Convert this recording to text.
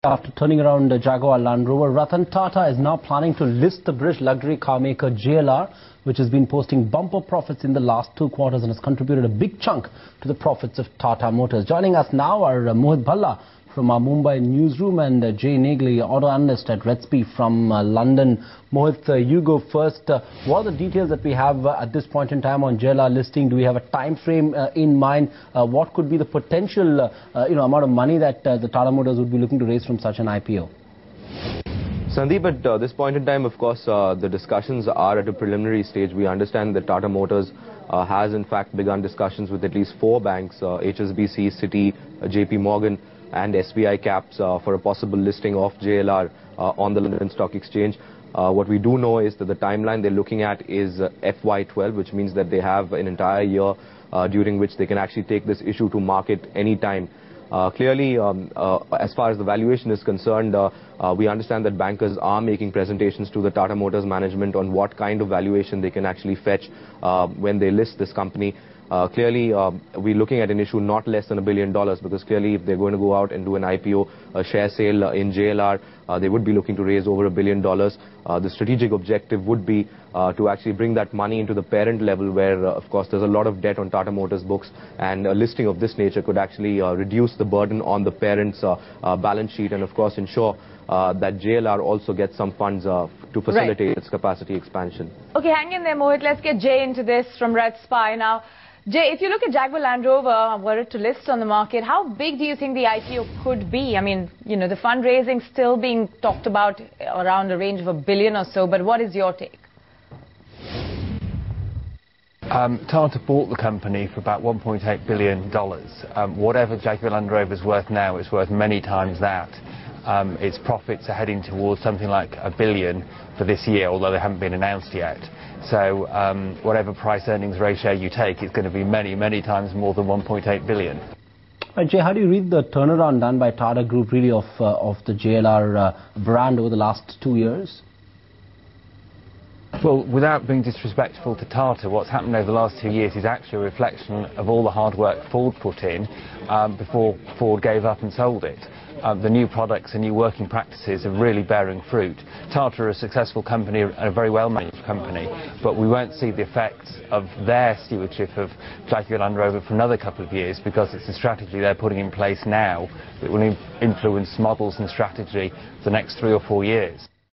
After turning around the Jaguar Land Rover, Ratan Tata is now planning to list the British luxury car maker JLR, which has been posting bumper profits in the last 2 quarters and has contributed a big chunk to the profits of Tata Motors. Joining us now are Mohit Bhalla from our Mumbai newsroom and Jay Negli, auto analyst at Redsby from London. Mohit, you go first. What are the details that we have at this point in time on JLR listing? Do we have a time frame in mind? What could be the potential amount of money that the Tata Motors would be looking to raise from such an IPO? Sandeep, at this point in time, of course, the discussions are at a preliminary stage. We understand that Tata Motors has in fact begun discussions with at least 4 banks, HSBC, Citi, JP Morgan and SBI Caps for a possible listing of JLR on the London Stock Exchange. What we do know is that the timeline they're looking at is FY12, which means that they have an entire year during which they can actually take this issue to market any time. Clearly, as far as the valuation is concerned, we understand that bankers are making presentations to the Tata Motors management on what kind of valuation they can actually fetch when they list this company. Clearly, we're looking at an issue not less than $1 billion, because clearly if they're going to go out and do an IPO, a share sale in JLR, they would be looking to raise over $1 billion. The strategic objective would be to actually bring that money into the parent level where, of course, there's a lot of debt on Tata Motors books, and a listing of this nature could actually reduce the burden on the parent's balance sheet and, of course, ensure that JLR also gets some funds to facilitate its capacity expansion. Okay, hang in there, Mohit. Let's get Jay into this from Red Spy now. Jay, if you look at Jaguar Land Rover, were it to list on the market, how big do you think the IPO could be? I mean, the fundraising still being talked about around a range of $1 billion or so, but what is your take? Tata bought the company for about $1.8 billion. Whatever Jaguar Land Rover is worth now, it's worth many times that. Its profits are heading towards something like $1 billion for this year, although they haven't been announced yet. So whatever price-earnings ratio you take, it's going to be many, many times more than $1.8 billion. Jay, how do you read the turnaround done by Tata Group really of the JLR brand over the last 2 years? Well, without being disrespectful to Tata, what's happened over the last 2 years is actually a reflection of all the hard work Ford put in before Ford gave up and sold it. The new products and new working practices are really bearing fruit. Tata are a successful company, a very well-managed company, but we won't see the effects of their stewardship of Jaguar Land Rover for another couple of years, because it's a strategy they're putting in place now that will influence models and strategy for the next 3 or 4 years.